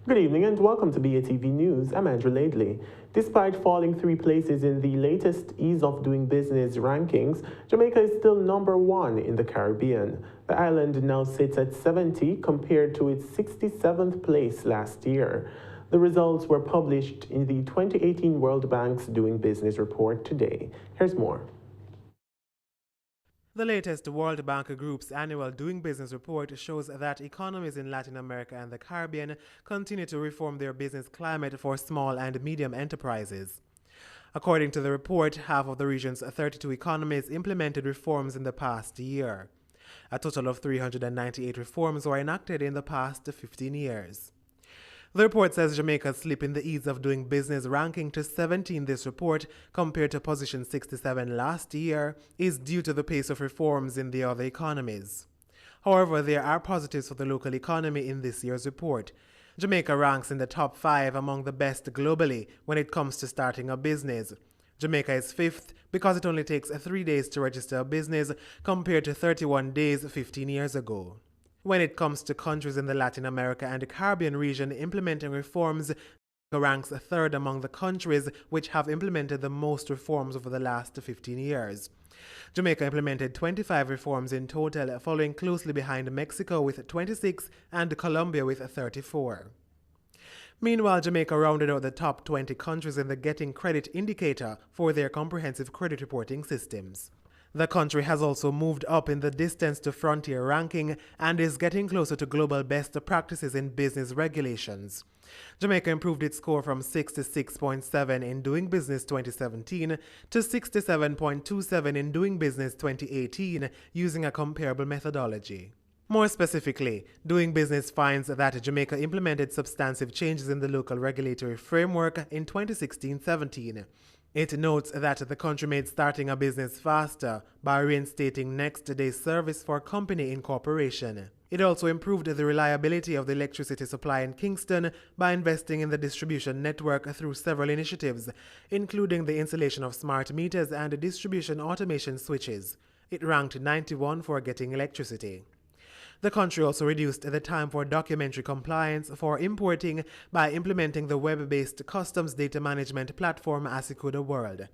Good evening and welcome to BATV News. I'm Andrew Laidley. Despite falling 3 places in the latest Ease of Doing Business rankings, Jamaica is still number 1 in the Caribbean. The island now sits at 70 compared to its 67th place last year. The results were published in the 2018 World Bank's Doing Business report today. Here's more. The latest World Bank Group's annual Doing Business report shows that economies in Latin America and the Caribbean continue to reform their business climate for small and medium enterprises. According to the report, half of the region's 32 economies implemented reforms in the past year. A total of 398 reforms were enacted in the past 15 years. The report says Jamaica's slip in the Ease of Doing Business ranking to 70 in this report, compared to position 67 last year, is due to the pace of reforms in the other economies. However, there are positives for the local economy in this year's report. Jamaica ranks in the top 5 among the best globally when it comes to starting a business. Jamaica is 5th because it only takes 3 days to register a business compared to 31 days 15 years ago. When it comes to countries in the Latin America and the Caribbean region implementing reforms, Jamaica ranks 3rd among the countries which have implemented the most reforms over the last 15 years. Jamaica implemented 25 reforms in total, following closely behind Mexico with 26 and Colombia with 34. Meanwhile, Jamaica rounded out the top 20 countries in the Getting Credit indicator for their comprehensive credit reporting systems. The country has also moved up in the Distance to Frontier ranking and is getting closer to global best practices in business regulations. Jamaica improved its score from 66.7 in Doing Business 2017 to 67.27 in Doing Business 2018 using a comparable methodology. More specifically, Doing Business finds that Jamaica implemented substantive changes in the local regulatory framework in 2016-17. It notes that the country made starting a business faster by reinstating next-day service for company incorporation. It also improved the reliability of the electricity supply in Kingston by investing in the distribution network through several initiatives, including the installation of smart meters and distribution automation switches. It ranked 91 for getting electricity. The country also reduced the time for documentary compliance for importing by implementing the web-based customs data management platform Asicuda World.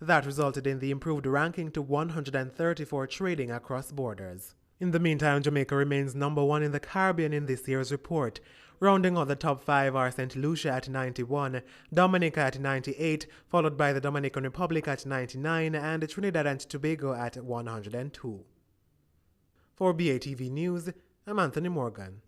That resulted in the improved ranking to 134 trading across borders. In the meantime, Jamaica remains number 1 in the Caribbean in this year's report. Rounding out the top 5 are St. Lucia at 91, Dominica at 98, followed by the Dominican Republic at 99 and Trinidad and Tobago at 102. For BATV News, I'm Anthony Morgan.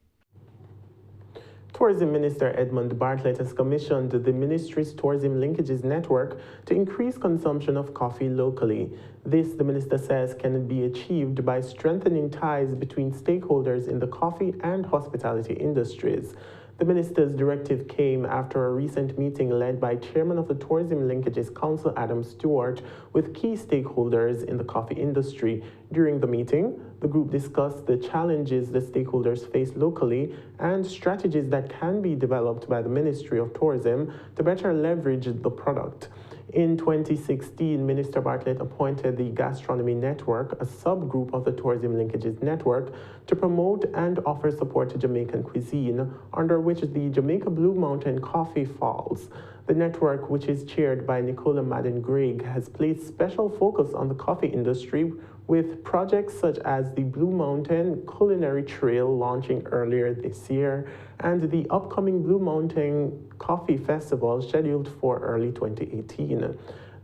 Tourism Minister Edmund Bartlett has commissioned the ministry's Tourism Linkages Network to increase consumption of coffee locally. This, the minister says, can be achieved by strengthening ties between stakeholders in the coffee and hospitality industries. The minister's directive came after a recent meeting led by Chairman of the Tourism Linkages Council, Adam Stewart, with key stakeholders in the coffee industry. During the meeting, the group discussed the challenges the stakeholders face locally and strategies that can be developed by the Ministry of Tourism to better leverage the product. In 2016, Minister Bartlett appointed the Gastronomy Network, a subgroup of the Tourism Linkages Network, to promote and offer support to Jamaican cuisine, under which the Jamaica Blue Mountain Coffee falls. The network, which is chaired by Nicola Madden-Gregg, has placed special focus on the coffee industry with projects such as the Blue Mountain Culinary Trail launching earlier this year and the upcoming Blue Mountain Coffee Festival scheduled for early 2018.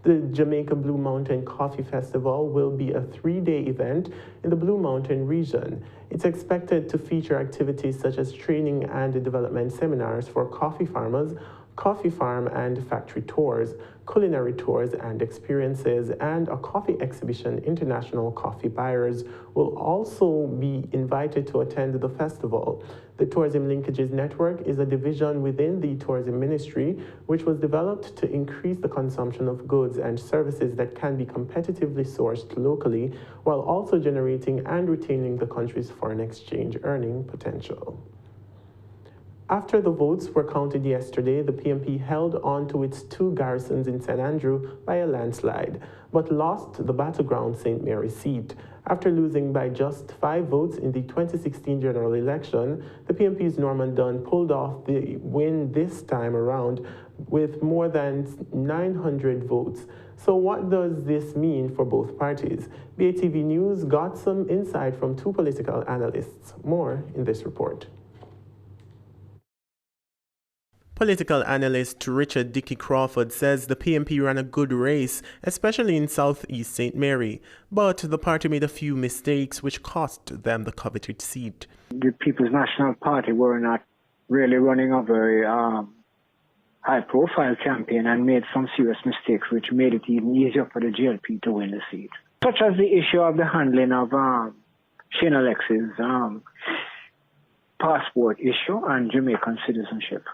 The Jamaica Blue Mountain Coffee Festival will be a 3-day event in the Blue Mountain region. It's expected to feature activities such as training and development seminars for coffee farmers, coffee farm and factory tours, culinary tours and experiences, and a coffee exhibition. International coffee buyers will also be invited to attend the festival. The Tourism Linkages Network is a division within the Tourism Ministry, which was developed to increase the consumption of goods and services that can be competitively sourced locally, while also generating and retaining the country's foreign exchange earning potential. After the votes were counted yesterday, the PNP held on to its 2 garrisons in St. Andrew by a landslide, but lost the battleground St. Mary seat. After losing by just 5 votes in the 2016 general election, the PNP's Norman Dunn pulled off the win this time around with more than 900 votes. So what does this mean for both parties? BATV News got some insight from 2 political analysts. More in this report. Political analyst Richard Dickey Crawford says the PNP ran a good race, especially in southeast St. Mary, but the party made a few mistakes which cost them the coveted seat. The People's National Party were not really running a very high-profile campaign and made some serious mistakes which made it even easier for the GLP to win the seat, such as the issue of the handling of Shane Alex's passport issue and Jamaican citizenship.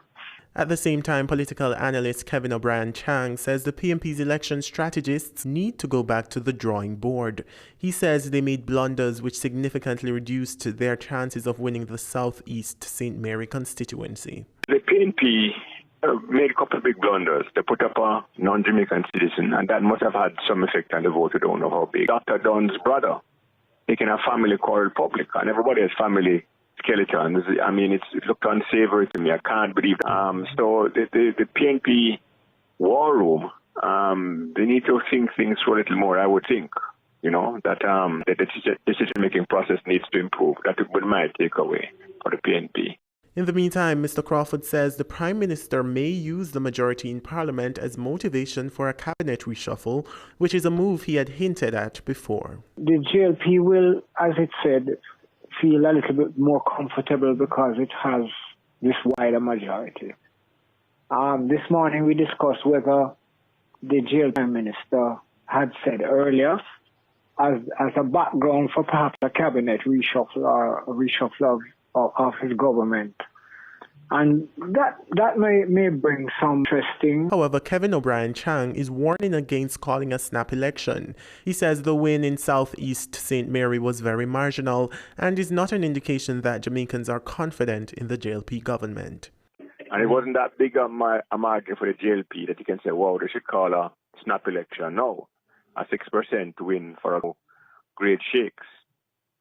At the same time, political analyst Kevin O'Brien Chang says the PNP's election strategists need to go back to the drawing board. He says they made blunders which significantly reduced their chances of winning the southeast St. Mary constituency. The PNP made a couple of big blunders. They put up a non-Jamaican citizen, and that must have had some effect on the vote. We don't know how big. Dr. Dunn's brother, making a family called Republic, and everybody has family skeletons. I mean, it looked unsavory to me. I can't believe it. So the PNP war room, they need to think things through a little more, I would think. You know, that the decision-making process needs to improve. That would be my takeaway for the PNP. In the meantime, Mr. Crawford says the Prime Minister may use the majority in Parliament as motivation for a cabinet reshuffle, which is a move he had hinted at before. The GLP will, as it said, feel a little bit more comfortable because it has this wider majority. This morning we discussed whether the GLP Prime Minister had said earlier as a background for perhaps a cabinet reshuffle or a reshuffle of his government. And that may bring some interesting. However, Kevin O'Brien Chang is warning against calling a snap election. He says the win in southeast St. Mary was very marginal and is not an indication that Jamaicans are confident in the JLP government. And it wasn't that big a margin for the JLP that you can say, wow, they should call a snap election. No, a 6% win for a great shakes.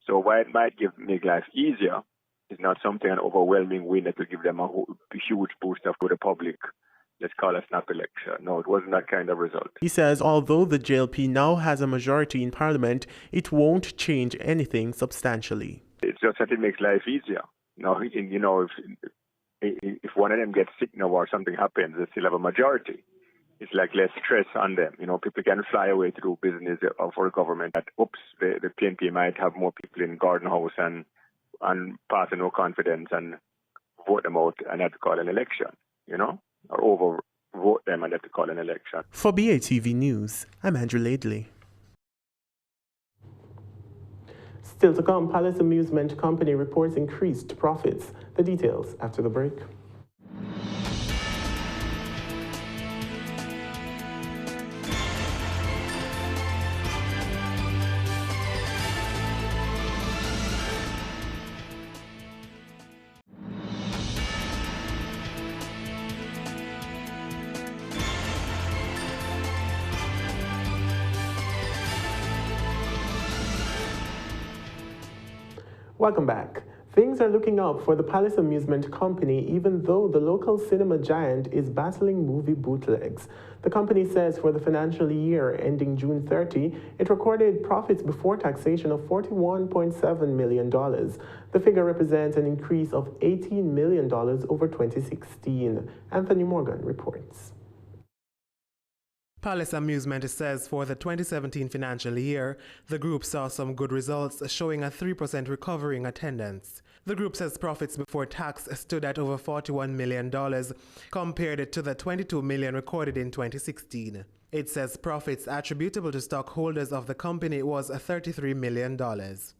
So while it might make life easier, it's not something, an overwhelming win that will give them a huge boost for the public. Let's call a snap election. No, it wasn't that kind of result. He says although the JLP now has a majority in Parliament, it won't change anything substantially. It's just that it makes life easier. Now, you know, if one of them gets sick now or something happens, they still have a majority. It's like less stress on them. You know, people can fly away to do business for the government. That, oops, the PNP might have more people in Garden House and pass no confidence and vote them out and have to call an election, you know, or overvote them and have to call an election. For BATV News, I'm Andrew Laidley. Still to come, Palace Amusement Company reports increased profits. The details after the break. Welcome back. Things are looking up for the Palace Amusement Company, even though the local cinema giant is battling movie bootlegs. The company says for the financial year ending June 30, it recorded profits before taxation of $41.7 million. The figure represents an increase of $18 million over 2016. Anthony Morgan reports. Palace Amusement says for the 2017 financial year, the group saw some good results, showing a 3% recovery in attendance. The group says profits before tax stood at over $41 million, compared to the $22 million recorded in 2016. It says profits attributable to stockholders of the company was $33 million.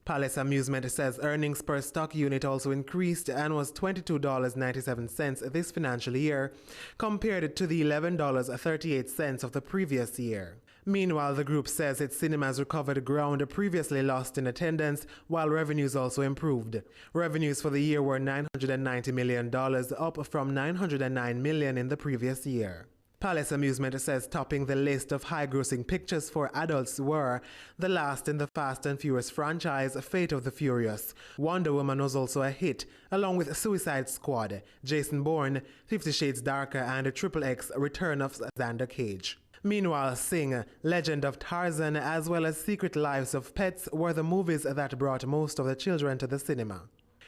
Palace Amusement says earnings per stock unit also increased and was $22.97 this financial year, compared to the $11.38 of the previous year. Meanwhile, the group says its cinemas recovered ground previously lost in attendance, while revenues also improved. Revenues for the year were $990 million, up from $909 million in the previous year. Palace Amusement says topping the list of high-grossing pictures for adults were the last in the Fast and Furious franchise, Fate of the Furious. Wonder Woman was also a hit, along with Suicide Squad, Jason Bourne, 50 Shades Darker, and XXX Return of Xander Cage. Meanwhile, Sing, Legend of Tarzan, as well as Secret Lives of Pets were the movies that brought most of the children to the cinema.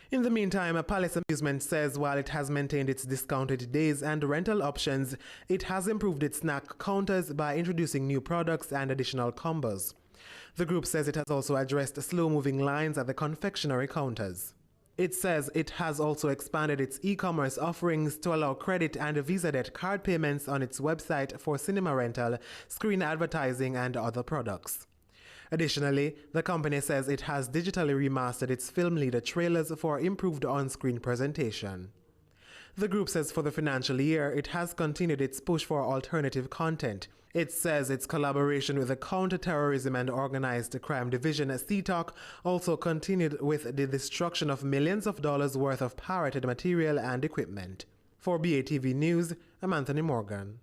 In the meantime, Palace Amusement says while it has maintained its discounted days and rental options, it has improved its snack counters by introducing new products and additional combos. The group says it has also addressed slow-moving lines at the confectionery counters. It says it has also expanded its e-commerce offerings to allow credit and Visa debt card payments on its website for cinema rental, screen advertising, and other products. Additionally, the company says it has digitally remastered its film leader trailers for improved on-screen presentation. The group says for the financial year, it has continued its push for alternative content. It says its collaboration with the Counter-Terrorism and Organized Crime Division, CTOC, also continued with the destruction of millions of dollars worth of pirated material and equipment. For BATV News, I'm Anthony Morgan.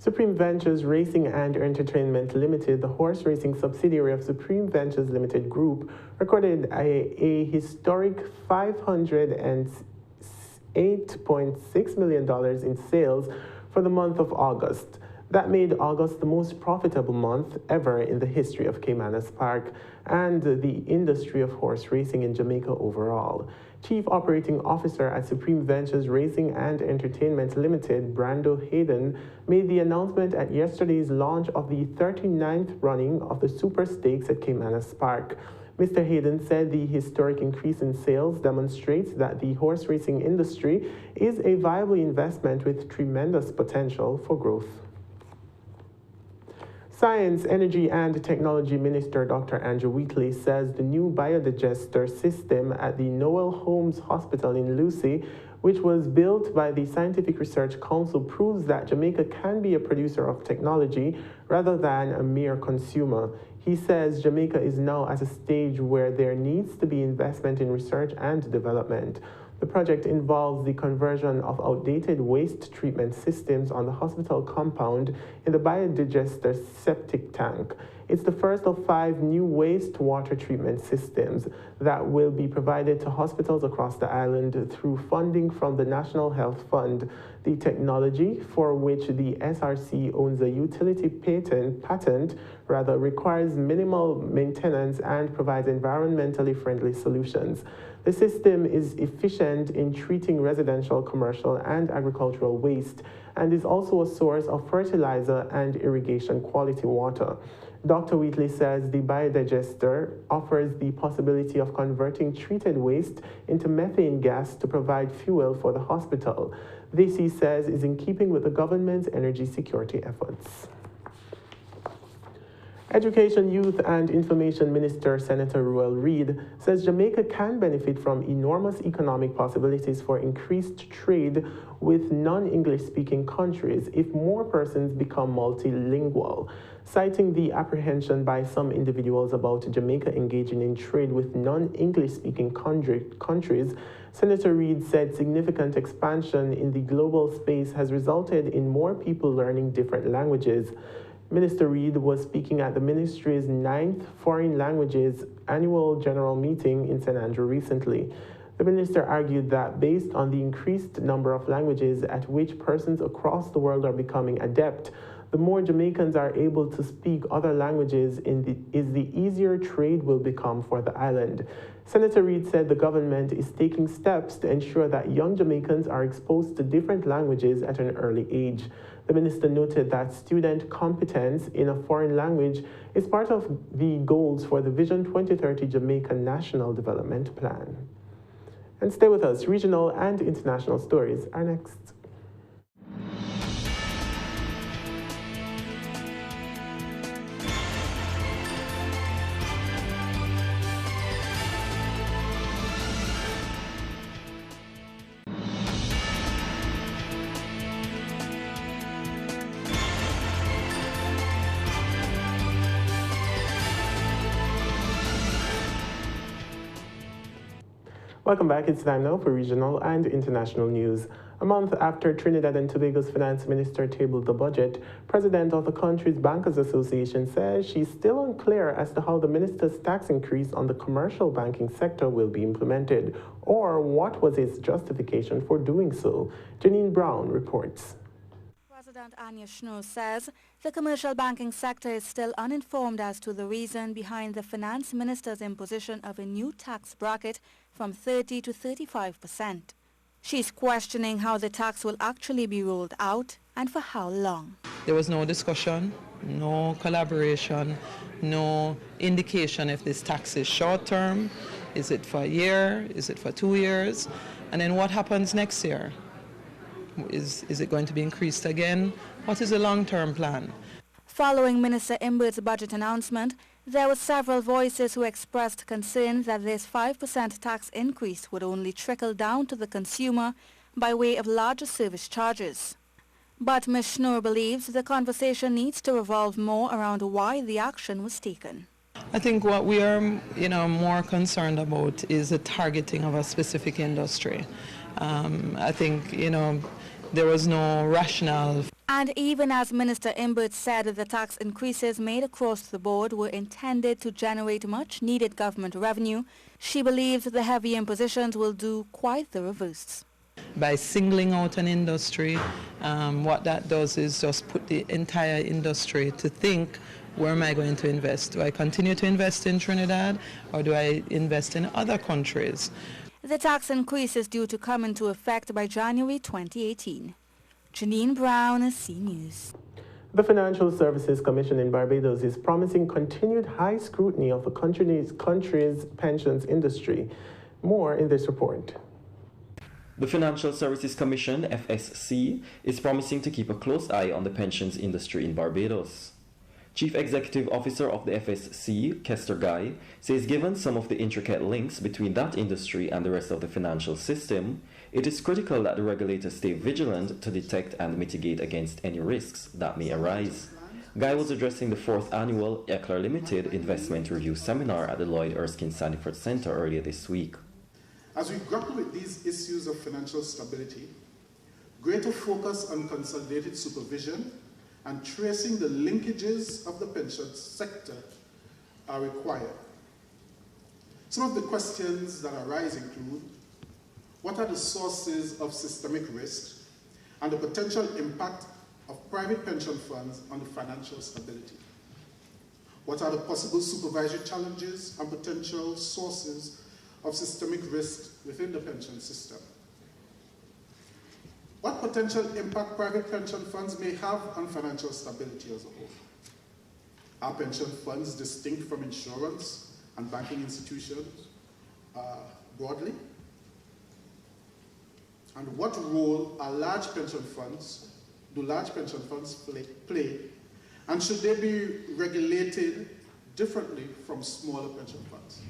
Supreme Ventures Racing and Entertainment Limited, the horse racing subsidiary of Supreme Ventures Limited Group, recorded a historic $508.6 million in sales for the month of August. That made August the most profitable month ever in the history of Caymanas Park and the industry of horse racing in Jamaica overall. Chief Operating Officer at Supreme Ventures Racing and Entertainment Limited, Brando Hayden, made the announcement at yesterday's launch of the 39th running of the Super Stakes at Caymanas Park. Mr. Hayden said the historic increase in sales demonstrates that the horse racing industry is a viable investment with tremendous potential for growth. Science, Energy and Technology Minister Dr. Andrew Wheatley says the new biodigester system at the Noel Holmes Hospital in Lucy, which was built by the Scientific Research Council, proves that Jamaica can be a producer of technology rather than a mere consumer. He says Jamaica is now at a stage where there needs to be investment in research and development. The project involves the conversion of outdated waste treatment systems on the hospital compound in the biodigester septic tank. It's the first of 5 new wastewater treatment systems that will be provided to hospitals across the island through funding from the National Health Fund. The technology, for which the SRC owns a utility patent, requires minimal maintenance and provides environmentally friendly solutions. The system is efficient in treating residential, commercial, and agricultural waste and is also a source of fertilizer and irrigation quality water. Dr. Wheatley says the biodigester offers the possibility of converting treated waste into methane gas to provide fuel for the hospital. This, he says, is in keeping with the government's energy security efforts. Education, Youth and Information Minister Senator Ruel Reid says Jamaica can benefit from enormous economic possibilities for increased trade with non-English speaking countries if more persons become multilingual. Citing the apprehension by some individuals about Jamaica engaging in trade with non-English speaking countries, Senator Reid said significant expansion in the global space has resulted in more people learning different languages. Minister Reid was speaking at the ministry's 9th Foreign Languages Annual General Meeting in St. Andrew recently. The minister argued that based on the increased number of languages at which persons across the world are becoming adept, the more Jamaicans are able to speak other languages the easier trade will become for the island. Senator Reid said the government is taking steps to ensure that young Jamaicans are exposed to different languages at an early age. The minister noted that student competence in a foreign language is part of the goals for the Vision 2030 Jamaica National Development Plan. And stay with us, regional and international stories are next. Welcome back. It's time now for regional and international news. A month after Trinidad and Tobago's finance minister tabled the budget, president of the country's Bankers Association says she's still unclear as to how the minister's tax increase on the commercial banking sector will be implemented, or what was his justification for doing so. Janine Brown reports. President Anya Schnoor says the commercial banking sector is still uninformed as to the reason behind the finance minister's imposition of a new tax bracket from 30 to 35%. She's questioning how the tax will actually be rolled out and for how long. There was no discussion, no collaboration, no indication if this tax is short-term, is it for a year, is it for 2 years, and then what happens next year? Is it going to be increased again? What is the long-term plan? Following Minister Imbert's budget announcement, there were several voices who expressed concern that this 5% tax increase would only trickle down to the consumer by way of larger service charges. But Ms. Schnoor believes the conversation needs to revolve more around why the action was taken. I think what we are, more concerned about is the targeting of a specific industry. I think, there was no rationale. And even as Minister Imbert said the tax increases made across the board were intended to generate much needed government revenue, she believes the heavy impositions will do quite the reverse. By singling out an industry, what that does is just put the entire industry to think, where am I going to invest? Do I continue to invest in Trinidad, or do I invest in other countries? The tax increase is due to come into effect by January 2018. Janine Brown, C News. The Financial Services Commission in Barbados is promising continued high scrutiny of the country's pensions industry. More in this report. The Financial Services Commission, FSC, is promising to keep a close eye on the pensions industry in Barbados. Chief Executive Officer of the FSC, Kester Guy, says given some of the intricate links between that industry and the rest of the financial system, it is critical that the regulators stay vigilant to detect and mitigate against any risks that may arise. Guy was addressing the 4th annual ECLR Limited Investment Review Seminar at the Lloyd Erskine Sanford Center earlier this week. As we grapple with these issues of financial stability, greater focus on consolidated supervision and tracing the linkages of the pension sector are required. Some of the questions that arise include: what are the sources of systemic risk and the potential impact of private pension funds on the financial stability? What are the possible supervisory challenges and potential sources of systemic risk within the pension system? What potential impact private pension funds may have on financial stability as a whole? Are pension funds distinct from insurance and banking institutions broadly? And what role do large pension funds play? And should they be regulated differently from smaller pension funds?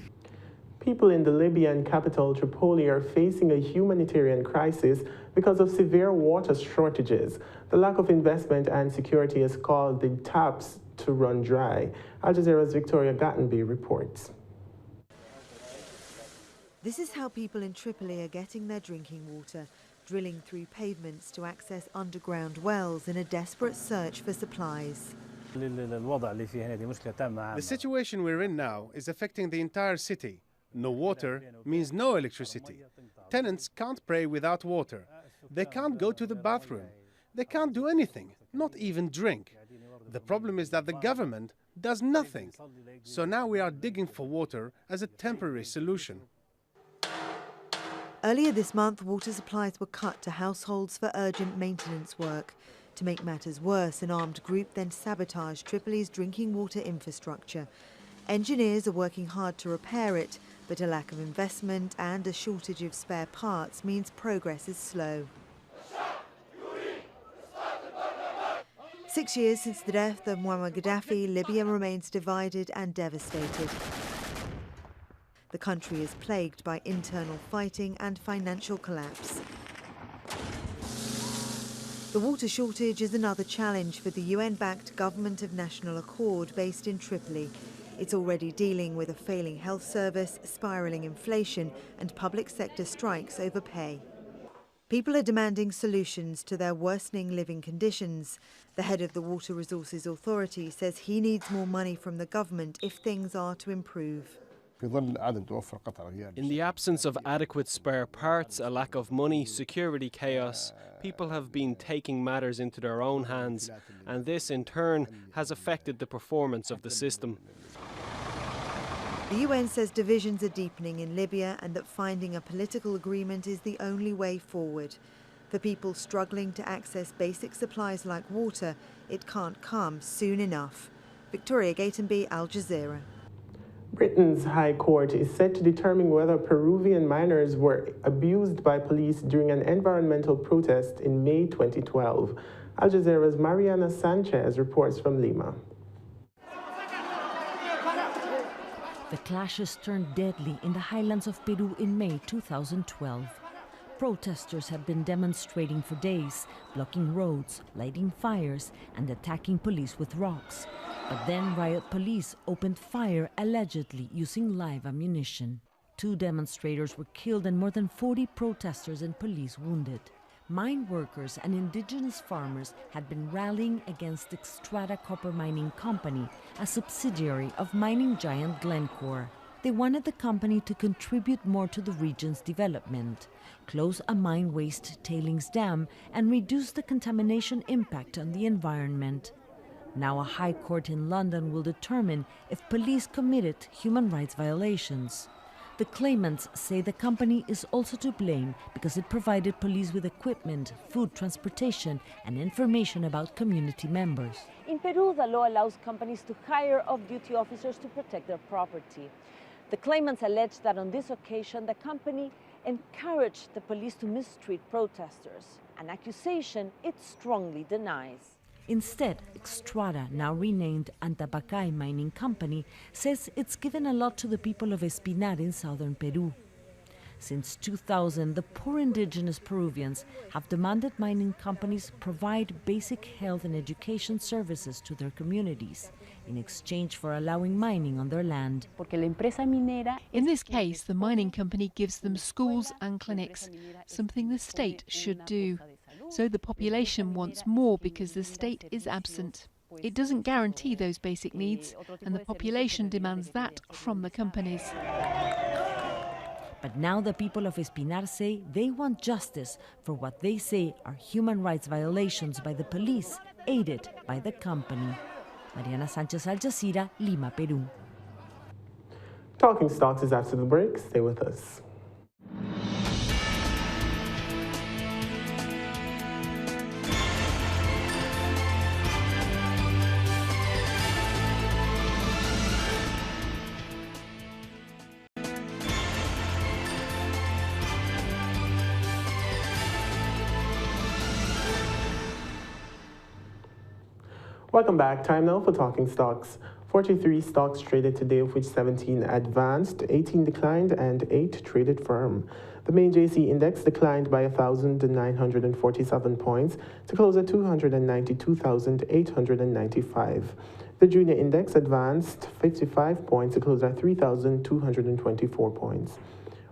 People in the Libyan capital Tripoli are facing a humanitarian crisis because of severe water shortages. The lack of investment and security has caused the taps to run dry. Al Jazeera's Victoria Gattenby reports. This is how people in Tripoli are getting their drinking water, drilling through pavements to access underground wells in a desperate search for supplies. The situation we're in now is affecting the entire city. No water means no electricity. Tenants can't pray without water. They can't go to the bathroom. They can't do anything, not even drink. The problem is that the government does nothing. So now we are digging for water as a temporary solution. Earlier this month, water supplies were cut to households for urgent maintenance work. To make matters worse, an armed group then sabotaged Tripoli's drinking water infrastructure. Engineers are working hard to repair it, but a lack of investment and a shortage of spare parts means progress is slow. 6 years since the death of Muammar Gaddafi, Libya remains divided and devastated. The country is plagued by internal fighting and financial collapse. The water shortage is another challenge for the UN-backed Government of National Accord based in Tripoli. It's already dealing with a failing health service, spiralling inflation and public sector strikes over pay. People are demanding solutions to their worsening living conditions. The head of the Water Resources Authority says he needs more money from the government if things are to improve. In the absence of adequate spare parts, a lack of money, security chaos, people have been taking matters into their own hands, and this in turn has affected the performance of the system. The UN says divisions are deepening in Libya and that finding a political agreement is the only way forward. For people struggling to access basic supplies like water, it can't come soon enough. Victoria Gatenby, Al Jazeera. Britain's High Court is set to determine whether Peruvian miners were abused by police during an environmental protest in May 2012. Al Jazeera's Mariana Sanchez reports from Lima. The clashes turned deadly in the highlands of Peru in May 2012. Protesters had been demonstrating for days, blocking roads, lighting fires, and attacking police with rocks. But then riot police opened fire, allegedly using live ammunition. 2 demonstrators were killed and more than 40 protesters and police wounded. Mine workers and indigenous farmers had been rallying against Xstrata Copper Mining Company, a subsidiary of mining giant Glencore. They wanted the company to contribute more to the region's development, close a mine waste tailings dam, and reduce the contamination impact on the environment. Now a high court in London will determine if police committed human rights violations. The claimants say the company is also to blame because it provided police with equipment, food, transportation, and information about community members. In Peru, the law allows companies to hire off-duty officers to protect their property. The claimants allege that on this occasion, the company encouraged the police to mistreat protesters, an accusation it strongly denies. Instead, Xstrata, now renamed Antapaccay Mining Company, says it's given a lot to the people of Espinar in southern Peru. Since 2000, the poor indigenous Peruvians have demanded mining companies provide basic health and education services to their communities in exchange for allowing mining on their land. In this case, the mining company gives them schools and clinics, something the state should do. So the population wants more because the state is absent. It doesn't guarantee those basic needs, and the population demands that from the companies. But now the people of Espinar say they want justice for what they say are human rights violations by the police, aided by the company. Mariana Sanchez, Al Jazeera, Lima, Peru. Talking Stocks is after the break. Stay with us. Welcome back. Time now for Talking Stocks. 43 stocks traded today, of which 17 advanced, 18 declined, and 8 traded firm. The main JC index declined by 1,947 points to close at 292,895. The junior index advanced 55 points to close at 3,224 points.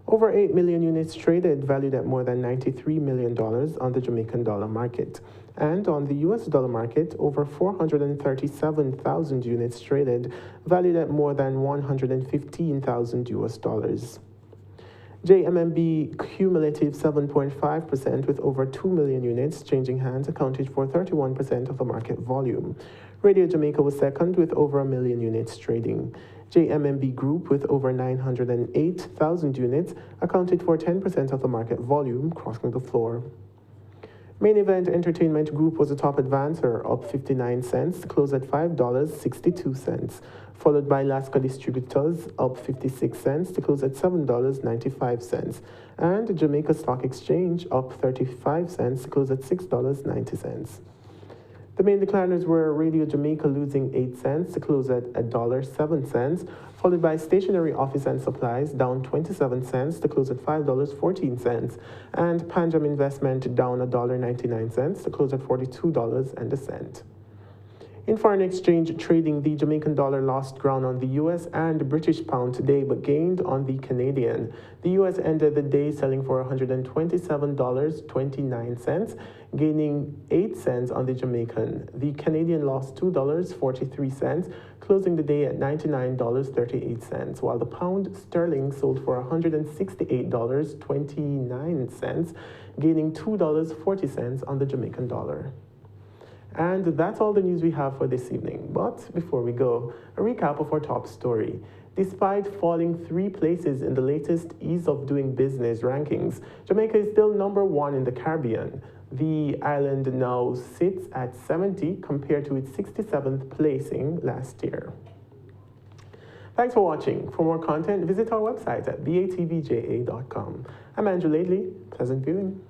Over 8 million units traded, valued at more than $93 million on the Jamaican dollar market. And on the US dollar market, over 437,000 units traded, valued at more than 115,000 US dollars. JMMB cumulative 7.5% with over 2 million units changing hands accounted for 31% of the market volume. Radio Jamaica was second with over 1 million units trading. JMMB Group with over 908,000 units accounted for 10% of the market volume, crossing the floor. Main Event Entertainment Group was the top advancer, up 59 cents to close at $5.62, followed by Lasco Distributors, up 56 cents to close at $7.95, and Jamaica Stock Exchange, up 35 cents to close at $6.90. The main decliners were Radio Jamaica losing 8 cents to close at $1.07, followed by Stationery Office and Supplies down 27 cents to close at $5.14, and Panjam Investment down $1.99 to close at $42.01. In foreign exchange trading, the Jamaican dollar lost ground on the US and British pound today, but gained on the Canadian. The US ended the day selling for $127.29, gaining 8 cents on the Jamaican. The Canadian lost $2.43, closing the day at $99.38, while the pound sterling sold for $168.29, gaining $2.40 on the Jamaican dollar. And that's all the news we have for this evening. But before we go, a recap of our top story. Despite falling 3 places in the latest Ease of Doing Business rankings, Jamaica is still #1 in the Caribbean. The island now sits at 70 compared to its 67th placing last year. Thanks for watching. For more content, visit our website at batvja.com. I'm Andrew Lately. Pleasant viewing.